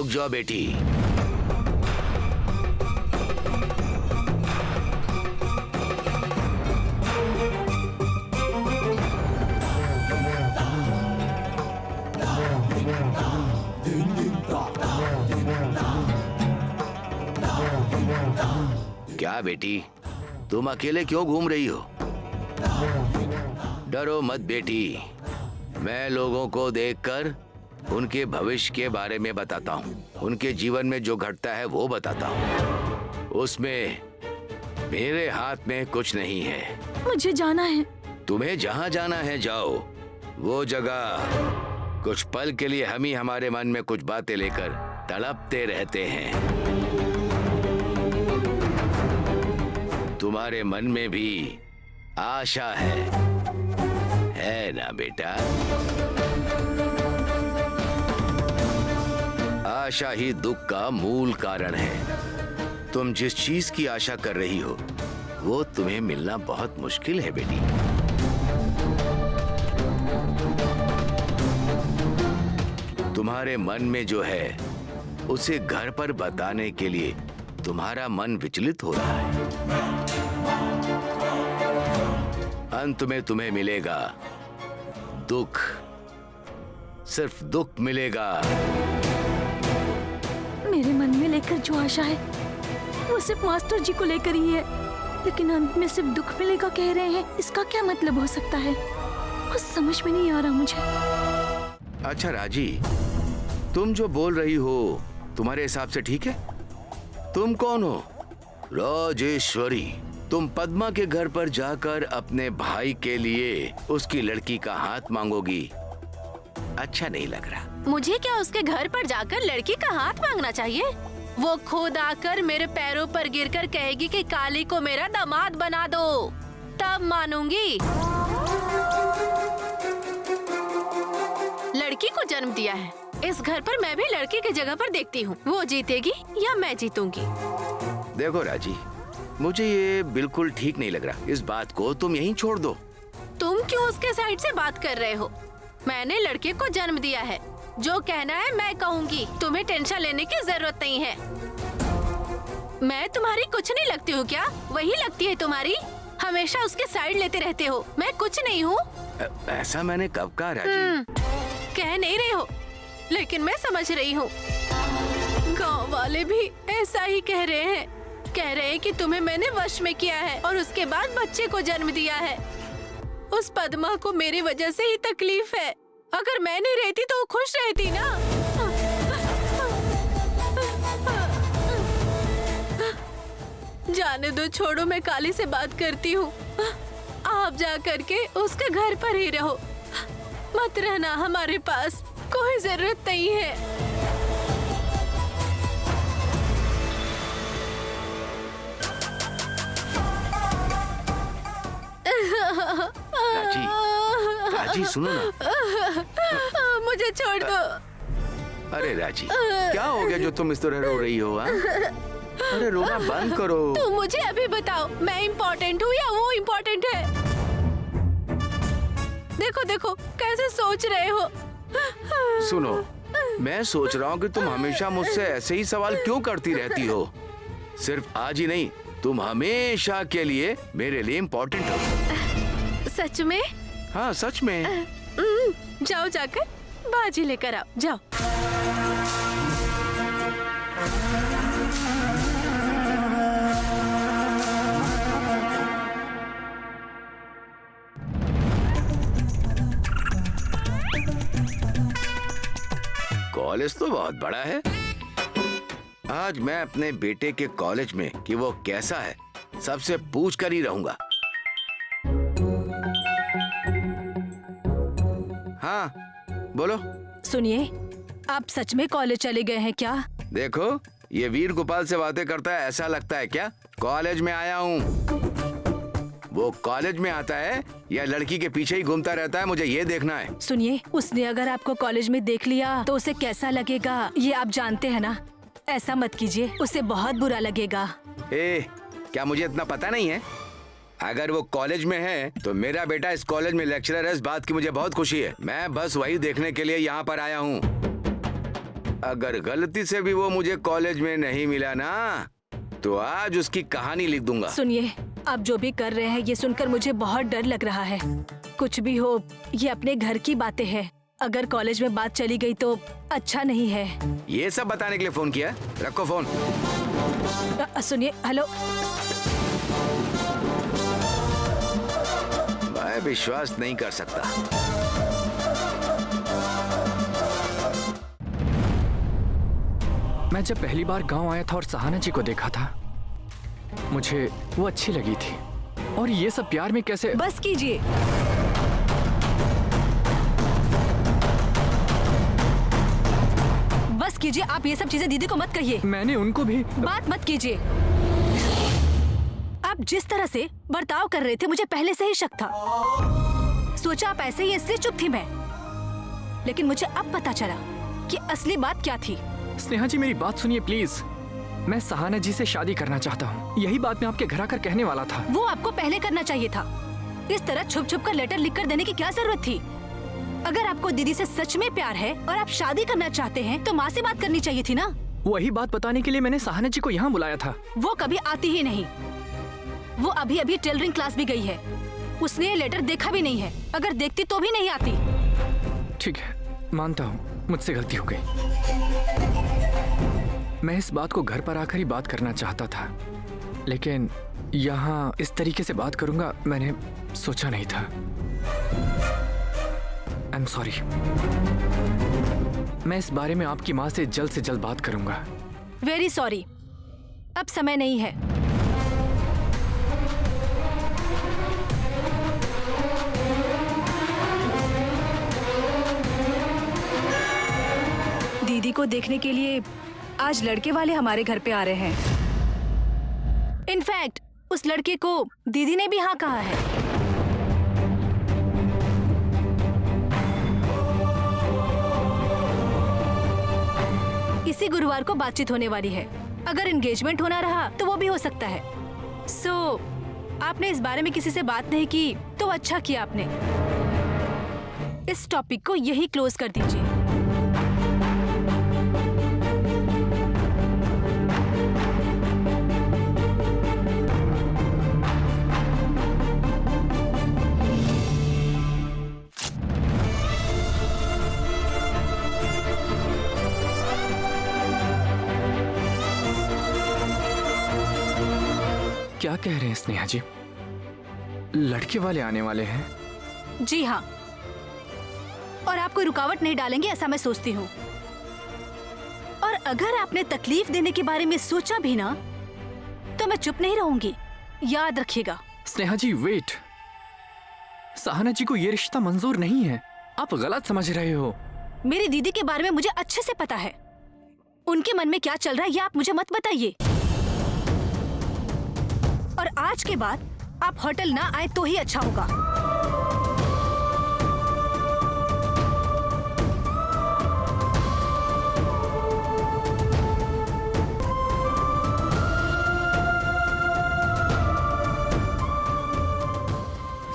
रुक जाओ बेटी। क्या बेटी, तुम अकेले क्यों घूम रही हो? डरो मत बेटी, मैं लोगों को देखकर उनके भविष्य के बारे में बताता हूँ। उनके जीवन में जो घटता है वो बताता हूँ। उसमें मेरे हाथ में कुछ नहीं है। मुझे जाना है। तुम्हें जहाँ जाना है जाओ। वो जगह कुछ पल के लिए हम ही हमारे मन में कुछ बातें लेकर तड़पते रहते हैं। तुम्हारे मन में भी आशा है ना बेटा? आशा ही दुख का मूल कारण है। तुम जिस चीज की आशा कर रही हो वो तुम्हें मिलना बहुत मुश्किल है बेटी। तुम्हारे मन में जो है उसे घर पर बताने के लिए तुम्हारा मन विचलित हो रहा है। अंत में तुम्हें मिलेगा दुख, सिर्फ दुख मिलेगा। मेरे मन में लेकर जो आशा है वो सिर्फ मास्टर जी को लेकर ही है, लेकिन अंत में सिर्फ दुख मिलेगा कह रहे हैं। इसका क्या मतलब हो सकता है? कुछ समझ में नहीं आ रहा मुझे। अच्छा राजी, तुम जो बोल रही हो तुम्हारे हिसाब से ठीक है? तुम कौन हो? राजेश्वरी। तुम पद्मा के घर पर जाकर अपने भाई के लिए उसकी लड़की का हाथ मांगोगी? अच्छा नहीं लग रहा। मुझे क्या उसके घर पर जाकर लड़की का हाथ मांगना चाहिए? वो खुद आकर मेरे पैरों पर गिरकर कहेगी कि काली को मेरा दामाद बना दो, तब मानूंगी। लड़की को जन्म दिया है, इस घर पर मैं भी लड़की की जगह पर देखती हूँ, वो जीतेगी या मैं जीतूंगी। देखो राजी, मुझे ये बिल्कुल ठीक नहीं लग रहा। इस बात को तुम यहीं छोड़ दो। तुम क्यों उसके साइड से बात कर रहे हो? मैंने लड़के को जन्म दिया है, जो कहना है मैं कहूँगी। तुम्हें टेंशन लेने की जरूरत नहीं है। मैं तुम्हारी कुछ नहीं लगती हूँ क्या? वही लगती है तुम्हारी। हमेशा उसके साइड लेते रहते हो। मैं कुछ नहीं हूँ। ऐसा मैंने कब कहा राजी? कह नहीं रहे हो, लेकिन मैं समझ रही हूँ। गाँव वाले भी ऐसा ही कह रहे हैं। कह रहे हैं कि तुम्हें मैंने वश में किया है और उसके बाद बच्चे को जन्म दिया है। उस पद्मा को मेरी वजह से ही तकलीफ है। अगर मैं नहीं रहती तो वो खुश रहती ना। जाने दो, छोड़ो, मैं काली से बात करती हूँ। आप जा करके उसके घर पर ही रहो, मत रहना हमारे पास, कोई जरूरत नहीं है। राजी, राजी सुनो ना। मुझे छोड़ दो। अरे राजी, क्या हो गया जो तुम इस तरह रो रही हो? अरे रोना बंद करो। तुम मुझे अभी बताओ, मैं इम्पोर्टेंट हूँ या वो इम्पोर्टेंट है? देखो देखो कैसे सोच रहे हो। सुनो, मैं सोच रहा हूँ कि तुम हमेशा मुझसे ऐसे ही सवाल क्यों करती रहती हो? सिर्फ आज ही नहीं, तुम हमेशा के लिए मेरे लिए इम्पोर्टेंट हो। सच में? हाँ सच में। जाओ जाकर बाजी लेकर आओ, जाओ। कॉलेज तो बहुत बड़ा है। आज मैं अपने बेटे के कॉलेज में कि वो कैसा है सबसे पूछ कर ही रहूंगा। हाँ बोलो। सुनिए, आप सच में कॉलेज चले गए हैं क्या? देखो, ये वीर गोपाल से बातें करता है, ऐसा लगता है क्या कॉलेज में आया हूँ? वो कॉलेज में आता है या लड़की के पीछे ही घूमता रहता है, मुझे ये देखना है। सुनिए, उसने अगर आपको कॉलेज में देख लिया तो उसे कैसा लगेगा ये आप जानते हैं ना। ऐसा मत कीजिए, उसे बहुत बुरा लगेगा। क्या मुझे इतना पता नहीं है? अगर वो कॉलेज में है तो मेरा बेटा इस कॉलेज में लेक्चरर है, इस बात की मुझे बहुत खुशी है। मैं बस वही देखने के लिए यहाँ पर आया हूँ। अगर गलती से भी वो मुझे कॉलेज में नहीं मिला ना, तो आज उसकी कहानी लिख दूंगा। सुनिए, आप जो भी कर रहे हैं ये सुनकर मुझे बहुत डर लग रहा है। कुछ भी हो, ये अपने घर की बातें हैं। अगर कॉलेज में बात चली गई तो अच्छा नहीं है। ये सब बताने के लिए फोन किया? रखो फोन। सुनिए, हेलो। मैं विश्वास नहीं कर सकता। मैं जब पहली बार गांव आया था और सहाना जी को देखा था, मुझे वो अच्छी लगी थी। और ये सब प्यार में कैसे? बस कीजिए। बस कीजिए, आप ये सब चीजें दीदी को मत कहिए। मैंने उनको भी बात मत कीजिए। आप जिस तरह से बर्ताव कर रहे थे मुझे पहले से ही शक था। सोचा आप ऐसे ही इसलिए चुप थी मैं, लेकिन मुझे अब पता चला कि असली बात क्या थी। स्नेहा जी, मेरी बात सुनिए प्लीज। मैं सहाना जी से शादी करना चाहता हूँ। यही बात मैं आपके घर आकर कहने वाला था। वो आपको पहले करना चाहिए था। इस तरह छुप छुप कर लेटर लिख कर देने की क्या जरूरत थी? अगर आपको दीदी से सच में प्यार है और आप शादी करना चाहते हैं तो माँ से बात करनी चाहिए थी ना। वही बात बताने के लिए मैंने सहाना जी को यहाँ बुलाया था। वो कभी आती ही नहीं। वो अभी अभी टेलरिंग क्लास भी गई है। उसने ये लेटर देखा भी नहीं है। अगर देखती तो भी नहीं आती। ठीक है, मानता हूँ मुझसे गलती हो गई। मैं इस बात को घर पर आकर ही बात करना चाहता था, लेकिन यहाँ इस तरीके से बात करूंगा मैंने सोचा नहीं था। I am sorry. मैं इस बारे में आपकी माँ से जल्द बात करूंगा। वेरी सॉरी, अब समय नहीं है। दीदी को देखने के लिए आज लड़के वाले हमारे घर पे आ रहे हैं। इनफैक्ट उस लड़के को दीदी ने भी हाँ कहा है। इसी गुरुवार को बातचीत होने वाली है। अगर एंगेजमेंट होना रहा तो वो भी हो सकता है। आपने इस बारे में किसी से बात नहीं की तो अच्छा किया आपने। इस टॉपिक को यही क्लोज कर दीजिए। क्या कह रहे हैं स्नेहा जी? लड़के वाले आने वाले हैं? जी हाँ, और आप कोई रुकावट नहीं डालेंगे ऐसा मैं सोचती हूँ। और अगर आपने तकलीफ देने के बारे में सोचा भी ना तो मैं चुप नहीं रहूंगी, याद रखिएगा। स्नेहा जी वेट, सहाना जी को ये रिश्ता मंजूर नहीं है। आप गलत समझ रहे हो। मेरी दीदी के बारे में मुझे अच्छे से पता है। उनके मन में क्या चल रहा है ये आप मुझे मत बताइए। और आज के बाद आप होटल ना आए तो ही अच्छा होगा।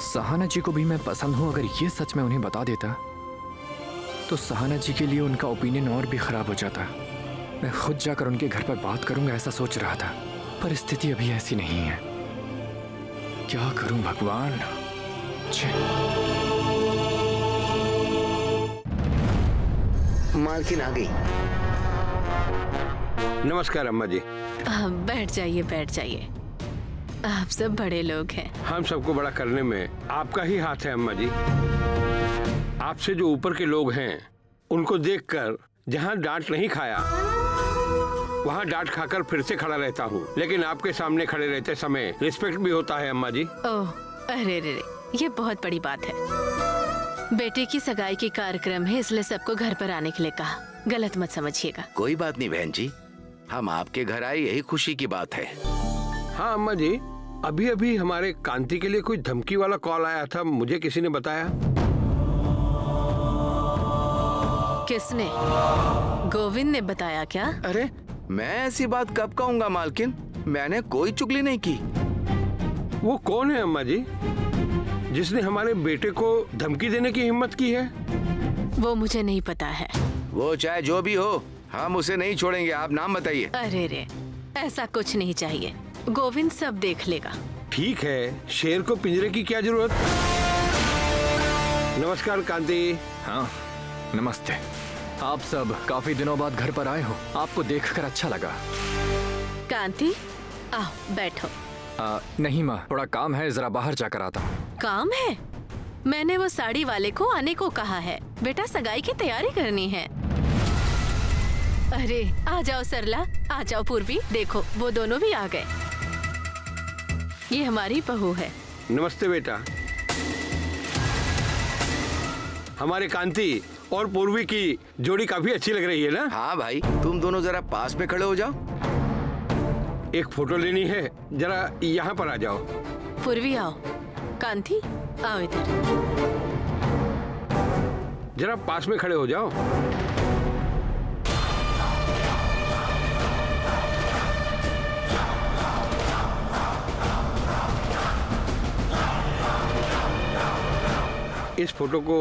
सहाना जी को भी मैं पसंद हूं। अगर ये सच मैं उन्हें बता देता तो सहाना जी के लिए उनका ओपिनियन और भी खराब हो जाता। मैं खुद जाकर उनके घर पर बात करूंगा ऐसा सोच रहा था, पर स्थिति अभी ऐसी नहीं है। क्या करूं भगवान। मालकिन आ गई। नमस्कार अम्मा जी। बैठ जाइए बैठ जाइए। आप सब बड़े लोग हैं। हम सबको बड़ा करने में आपका ही हाथ है अम्मा जी। आपसे जो ऊपर के लोग हैं उनको देखकर जहाँ डांट नहीं खाया वहाँ डांट खाकर फिर से खड़ा रहता हूँ, लेकिन आपके सामने खड़े रहते समय रिस्पेक्ट भी होता है अम्मा जी। ओह अरे रे रे, ये बहुत बड़ी बात है। बेटे की सगाई की कार्यक्रम है इसलिए सबको घर पर आने के लिए कहा। गलत मत समझिएगा। कोई बात नहीं बहन जी, हम आपके घर आए यही खुशी की बात है। हाँ अम्मा जी, अभी अभी हमारे कांति के लिए कोई धमकी वाला कॉल आया था, मुझे किसी ने बताया। किसने? गोविंद ने बताया क्या? अरे मैं ऐसी बात कब कहूँगा मालकिन, मैंने कोई चुगली नहीं की। वो कौन है अम्मा जी जिसने हमारे बेटे को धमकी देने की हिम्मत की है? वो मुझे नहीं पता है। वो चाहे जो भी हो, हम उसे नहीं छोड़ेंगे, आप नाम बताइए। अरे रे, ऐसा कुछ नहीं चाहिए, गोविंद सब देख लेगा। ठीक है, शेर को पिंजरे की क्या जरूरत। नमस्कार कांति। हाँ नमस्ते। आप सब काफी दिनों बाद घर पर आए हो, आपको देखकर अच्छा लगा। कांति, आओ बैठो। नहीं माँ, थोड़ा काम है, जरा बाहर जाकर आता हूँ। काम है? मैंने वो साड़ी वाले को आने को कहा है। बेटा सगाई की तैयारी करनी है। अरे आ जाओ सरला, आ जाओ पूर्वी, देखो वो दोनों भी आ गए। ये हमारी बहू है। नमस्ते बेटा। हमारे कांति और पूर्वी की जोड़ी काफी अच्छी लग रही है ना। हाँ भाई, तुम दोनों जरा पास में खड़े हो जाओ। एक फोटो लेनी है, जरा यहाँ पर आ जाओ। पूर्वी आओ, कांति आओ इधर। जरा पास में खड़े हो जाओ। इस फोटो को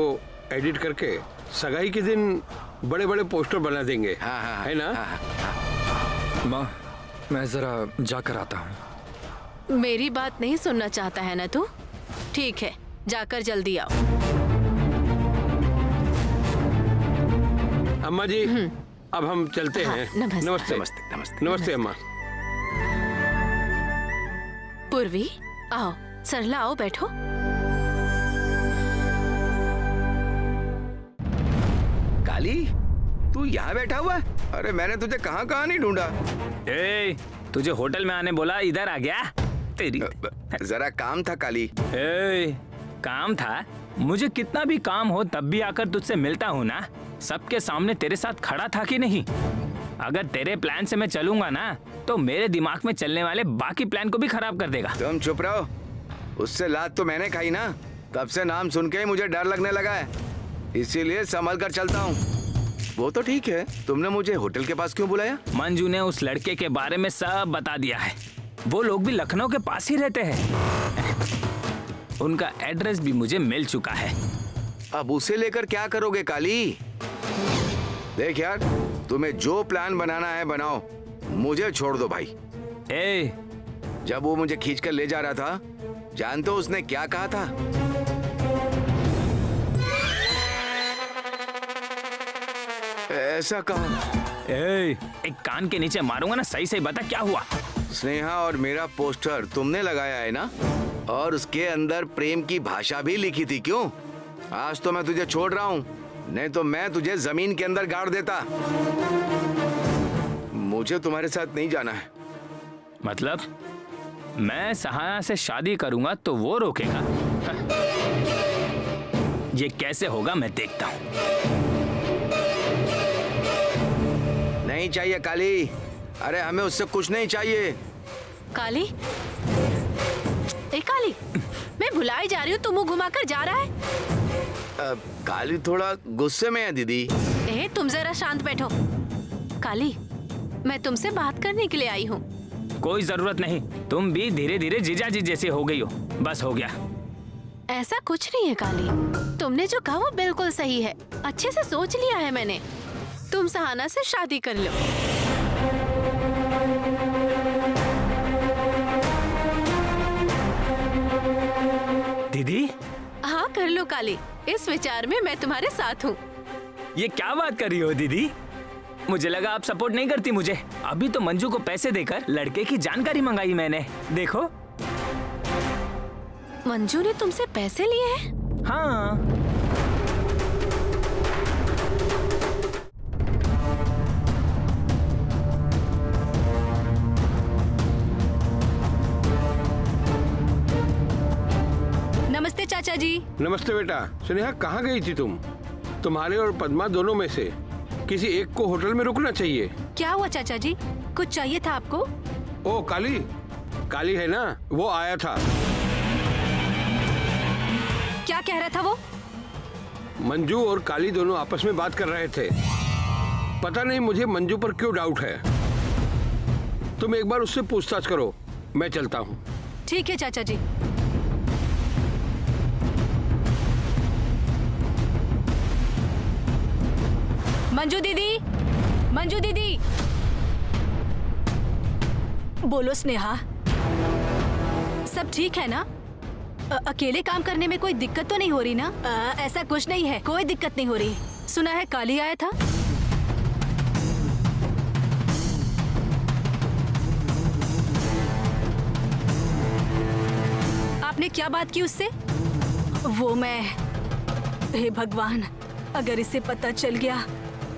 एडिट करके सगाई के दिन बड़े बड़े पोस्टर बना देंगे। हाँ हाँ है ना। हाँ। माँ मैं जरा जाकर आता हूँ। मेरी बात नहीं सुनना चाहता है ना तू? ठीक है, जाकर जल्दी आओ। अम्मा जी, अब हम चलते हाँ, हैं। नमस्ते। नमस्ते नमस्ते नमस्ते। नमस्ते अम्मा। पूर्वी आओ, सरला आओ बैठो। काली, तू यहाँ बैठा हुआ है? अरे मैंने तुझे कहाँ कहाँ नहीं ढूंढा। ए, तुझे होटल में आने बोला, इधर आ गया तेरी। जरा काम था काली। ए, काम था? मुझे कितना भी काम हो तब भी आकर तुझसे मिलता हूँ ना। सबके सामने तेरे साथ खड़ा था कि नहीं? अगर तेरे प्लान से मैं चलूंगा ना तो मेरे दिमाग में चलने वाले बाकी प्लान को भी खराब कर देगा। तुम चुप रहो। उससे लात तो मैंने खाई ना, तब से नाम सुन के ही मुझे डर लगने लगा है, इसीलिए संभल कर चलता हूँ। वो तो ठीक है, तुमने मुझे होटल के पास क्यों बुलाया? मंजू ने उस लड़के के बारे में सब बता दिया है। वो लोग भी लखनऊ के पास ही रहते हैं। उनका एड्रेस भी मुझे मिल चुका है। अब उसे लेकर क्या करोगे काली? देख यार, तुम्हें जो प्लान बनाना है बनाओ, मुझे छोड़ दो भाई। ए, जब वो मुझे खींच कर ले जा रहा था, जानते हो उसने क्या कहा था? ऐसा कहा। ए, एक कान के नीचे मारूंगा ना, सही सही बता क्या हुआ? स्नेहा और मेरा पोस्टर तुमने लगाया है ना, और उसके अंदर प्रेम की भाषा भी लिखी थी। क्यों? आज तो मैं तुझे छोड़ रहा हूँ, नहीं तो मैं तुझे जमीन के अंदर गाड़ देता। मुझे तुम्हारे साथ नहीं जाना है। मतलब मैं सहाना से शादी करूंगा तो वो रोकेगा? ये कैसे होगा मैं देखता हूँ। नहीं चाहिए काली, अरे हमें उससे कुछ नहीं चाहिए। काली, ए काली, मैं भुलाई जा रही हूँ, तू मुंह घुमाकर जा रहा है। काली थोड़ा गुस्से में है दीदी। ए, तुम जरा शांत बैठो। काली, मैं तुमसे बात करने के लिए आई हूँ। कोई जरूरत नहीं, तुम भी धीरे धीरे जीजाजी जैसे हो गई हो, बस हो गया। ऐसा कुछ नहीं है काली, तुमने जो कहा वो बिल्कुल सही है। अच्छे से सोच लिया है मैंने। तुम सहाना से शादी कर लो। दीदी, हाँ कर लो काली, इस विचार में मैं तुम्हारे साथ हूँ। ये क्या बात कर रही हो दीदी? मुझे लगा आप सपोर्ट नहीं करती मुझे। अभी तो मंजू को पैसे देकर लड़के की जानकारी मंगाई मैंने, देखो। मंजू ने तुमसे पैसे लिए हैं? हाँ। नमस्ते चाचा जी। नमस्ते बेटा। स्नेहा, कहाँ गई थी तुम? तुम्हारे और पद्मा दोनों में से किसी एक को होटल में रुकना चाहिए। क्या हुआ चाचा जी, कुछ चाहिए था आपको? ओ काली, काली है ना, वो आया था। क्या कह रहा था वो? मंजू और काली दोनों आपस में बात कर रहे थे। पता नहीं मुझे मंजू पर क्यों डाउट है। तुम एक बार उससे पूछताछ करो, मैं चलता हूँ। ठीक है चाचा जी। मंजू दीदी, मंजू दीदी। बोलो स्नेहा, सब ठीक है ना? अकेले काम करने में कोई दिक्कत तो नहीं हो रही ना? ऐसा कुछ नहीं है, कोई दिक्कत नहीं हो रही। सुना है काली आया था। आपने क्या बात की उससे? वो मैं, हे भगवान, अगर इसे पता चल गया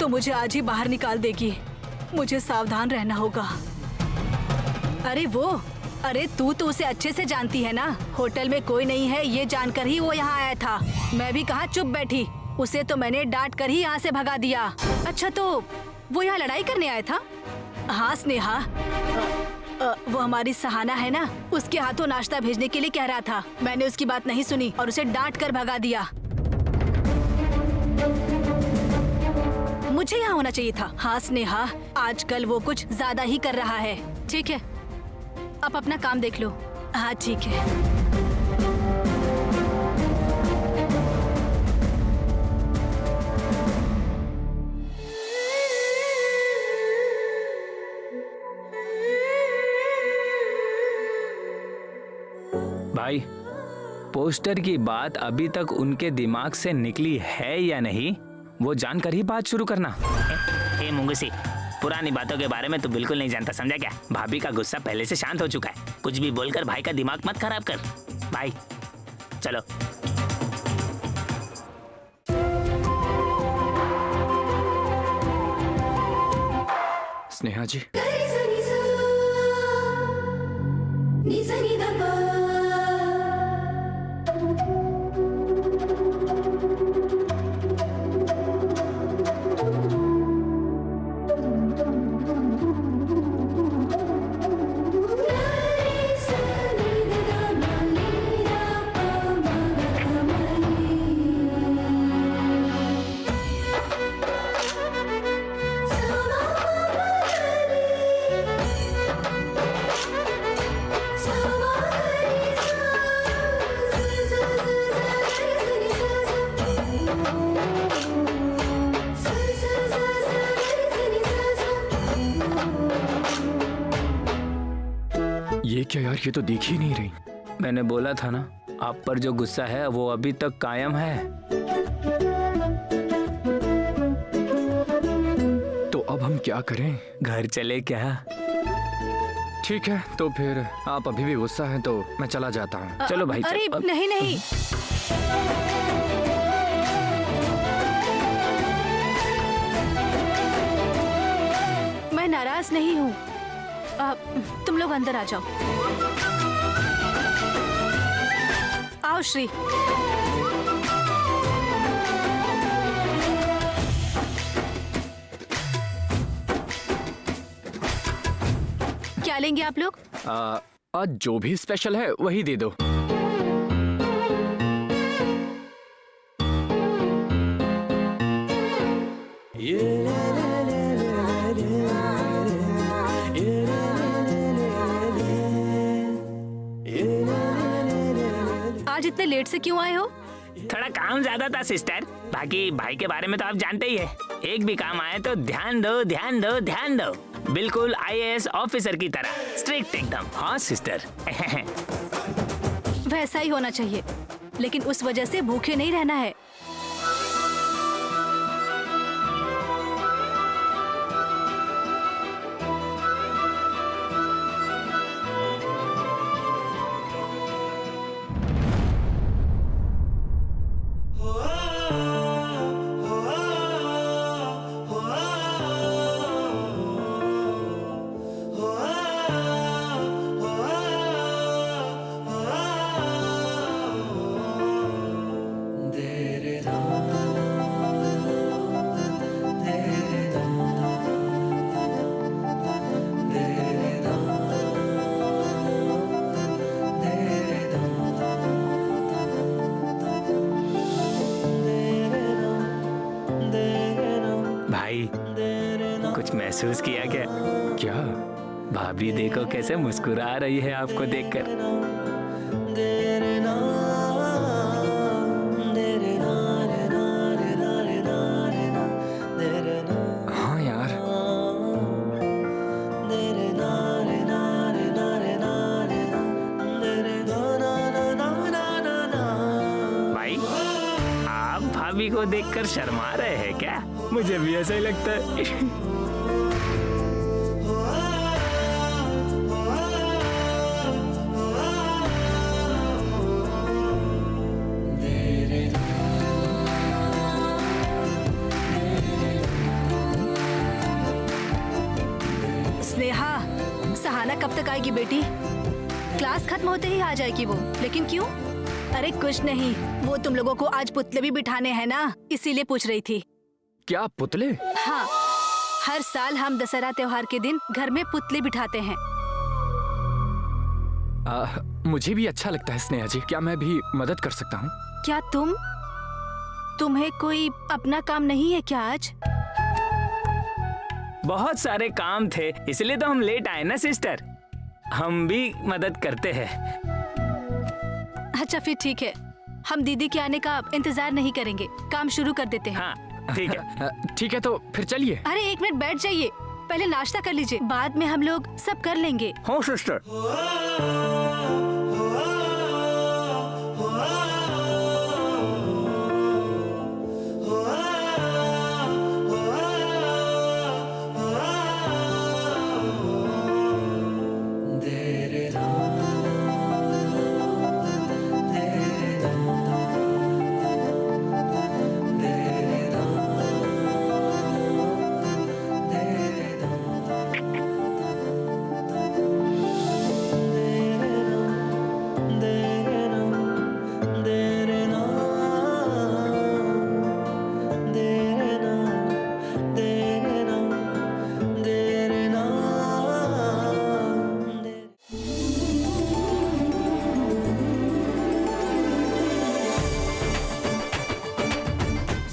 तो मुझे आज ही बाहर निकाल देगी। मुझे सावधान रहना होगा। अरे अरे तू तो उसे अच्छे से जानती है ना। होटल में कोई नहीं है ये जानकर ही वो यहाँ आया था। मैं भी कहाँ चुप बैठी, उसे तो मैंने डांट कर ही यहाँ से भगा दिया। अच्छा तो वो यहाँ लड़ाई करने आया था? हाँ स्नेहा, वो हमारी सहाना है ना, उसके हाथों नाश्ता भेजने के लिए कह रहा था। मैंने उसकी बात नहीं सुनी और उसे डांट कर भगा दिया। मुझे यहाँ होना चाहिए था। हाँ स्नेहा, आजकल वो कुछ ज्यादा ही कर रहा है। ठीक है, आप अपना काम देख लो। हाँ ठीक है। भाई, पोस्टर की बात अभी तक उनके दिमाग से निकली है या नहीं, वो जानकर ही बात शुरू करना। ए मुंगसी, पुरानी बातों के बारे में तो बिल्कुल नहीं जानता, समझा क्या? भाभी का गुस्सा पहले से शांत हो चुका है। कुछ भी बोलकर भाई का दिमाग मत खराब कर। भाई चलो। स्नेहा जी, ये क्या यार, ये तो दिख ही नहीं रही। मैंने बोला था ना, आप पर जो गुस्सा है वो अभी तक कायम है। तो अब हम क्या करें? घर चले क्या? ठीक है, तो फिर आप अभी भी गुस्सा हैं तो मैं चला जाता हूँ। चलो भाई, अरे चलो। नहीं नहीं, मैं नाराज नहीं हूँ। तुम लोग अंदर आ जाओ। आओ श्री। क्या लेंगे आप लोग? आज जो भी स्पेशल है वही दे दो। आज इतने लेट से क्यों आए हो? थोड़ा काम ज्यादा था सिस्टर। बाकी भाई के बारे में तो आप जानते ही है। एक भी काम आए तो ध्यान दो ध्यान दो ध्यान दो। बिल्कुल आईएएस ऑफिसर की तरह स्ट्रिक्ट एकदम। हाँ सिस्टर। वैसा ही होना चाहिए, लेकिन उस वजह से भूखे नहीं रहना है। भाई, कुछ महसूस किया क्या? क्या? भाभी देखो कैसे मुस्कुरा रही है आपको देखकर। हाँ यार, भाभी को देखकर शर्मा रहे हैं क्या? मुझे भी ऐसा ही लगता है। स्नेहा, सहाना कब तक आएगी बेटी? क्लास खत्म होते ही आ जाएगी वो, लेकिन क्यों? अरे कुछ नहीं, वो तुम लोगों को आज पुतले भी बिठाने हैं ना, इसीलिए पूछ रही थी। क्या पुतले? हाँ, हर साल हम दशहरा त्योहार के दिन घर में पुतले बिठाते हैं। मुझे भी अच्छा लगता है स्नेहा जी, क्या मैं भी मदद कर सकता हूँ? क्या तुम्हें कोई अपना काम नहीं है क्या आज? बहुत सारे काम थे, इसलिए तो हम लेट आए ना सिस्टर। हम भी मदद करते हैं। अच्छा फिर ठीक है, हम दीदी के आने का इंतजार नहीं करेंगे, काम शुरू कर देते हैं। हाँ ठीक है। ठीक है तो फिर चलिए। अरे एक मिनट बैठ जाइए, पहले नाश्ता कर लीजिए, बाद में हम लोग सब कर लेंगे। हाँ सिस्टर।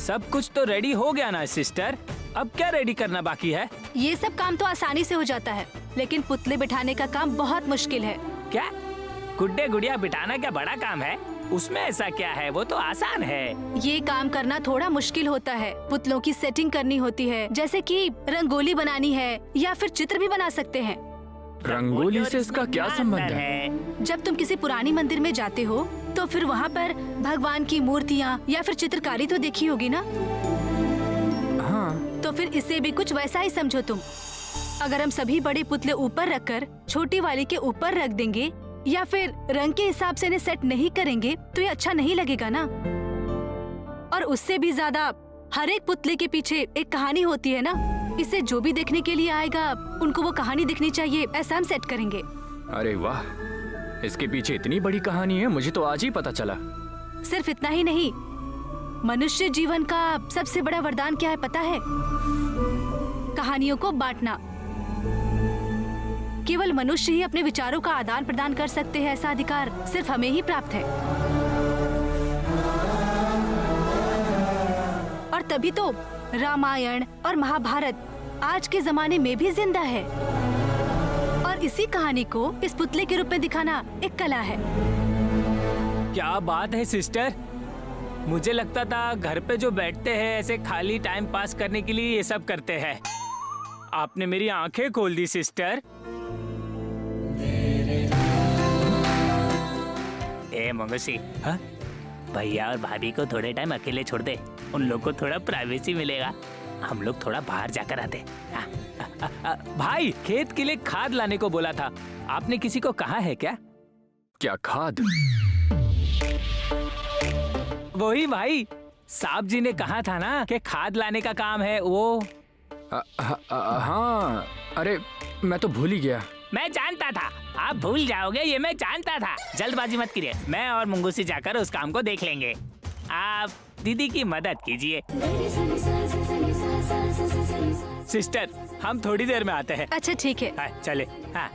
सब कुछ तो रेडी हो गया ना सिस्टर, अब क्या रेडी करना बाकी है? ये सब काम तो आसानी से हो जाता है, लेकिन पुतले बिठाने का काम बहुत मुश्किल है। क्या गुड्डे गुड़िया बिठाना क्या बड़ा काम है? उसमें ऐसा क्या है, वो तो आसान है। ये काम करना थोड़ा मुश्किल होता है। पुतलों की सेटिंग करनी होती है, जैसे कि रंगोली बनानी है या फिर चित्र भी बना सकते हैं। रंगोली से इसका क्या संबंध है? जब तुम किसी पुरानी मंदिर में जाते हो तो फिर वहाँ पर भगवान की मूर्तियाँ या फिर चित्रकारी तो देखी होगी ना? हाँ। तो फिर इसे भी कुछ वैसा ही समझो तुम। अगर हम सभी बड़े पुतले ऊपर रखकर छोटी वाली के ऊपर रख देंगे या फिर रंग के हिसाब से इन्हें सेट नहीं करेंगे तो ये अच्छा नहीं लगेगा ना। और उससे भी ज्यादा हर एक पुतले के पीछे एक कहानी होती है ना, इसे जो भी देखने के लिए आएगा उनको वो कहानी दिखनी चाहिए, ऐसा हम सेट करेंगे। अरे वाह, इसके पीछे इतनी बड़ी कहानी है, मुझे तो आज ही पता चला। सिर्फ इतना ही नहीं, मनुष्य जीवन का सबसे बड़ा वरदान क्या है पता है? कहानियों को बांटना। केवल मनुष्य ही अपने विचारों का आदान प्रदान कर सकते हैं, ऐसा अधिकार सिर्फ हमें ही प्राप्त है। और तभी तो रामायण और महाभारत आज के जमाने में भी जिंदा है। और इसी कहानी को इस पुतले के रूप में दिखाना एक कला है। क्या बात है सिस्टर, मुझे लगता था घर पे जो बैठते हैं ऐसे खाली टाइम पास करने के लिए ये सब करते हैं। आपने मेरी आंखें खोल दी सिस्टर। ए मंगोसी, हाँ? भैया और भाभी को थोड़े टाइम अकेले छोड़ दे, उन लोग को थोड़ा प्राइवेसी मिलेगा। हम लोग थोड़ा बाहर जाकर आते। भाई, खेत के लिए खाद लाने को बोला था, आपने किसी को कहा है क्या? क्या खाद? वही भाई, साहब जी ने कहा था ना कि खाद लाने का काम है वो। हाँ, अरे मैं तो भूल ही गया। मैं जानता था आप भूल जाओगे, ये मैं जानता था। जल्दबाजी मत कीजिए, मैं और मुंगूसी जाकर उस काम को देख लेंगे। आप दीदी की मदद कीजिए। सिस्टर, हम थोड़ी देर में आते हैं। अच्छा ठीक है। हाँ, चले। हाँ।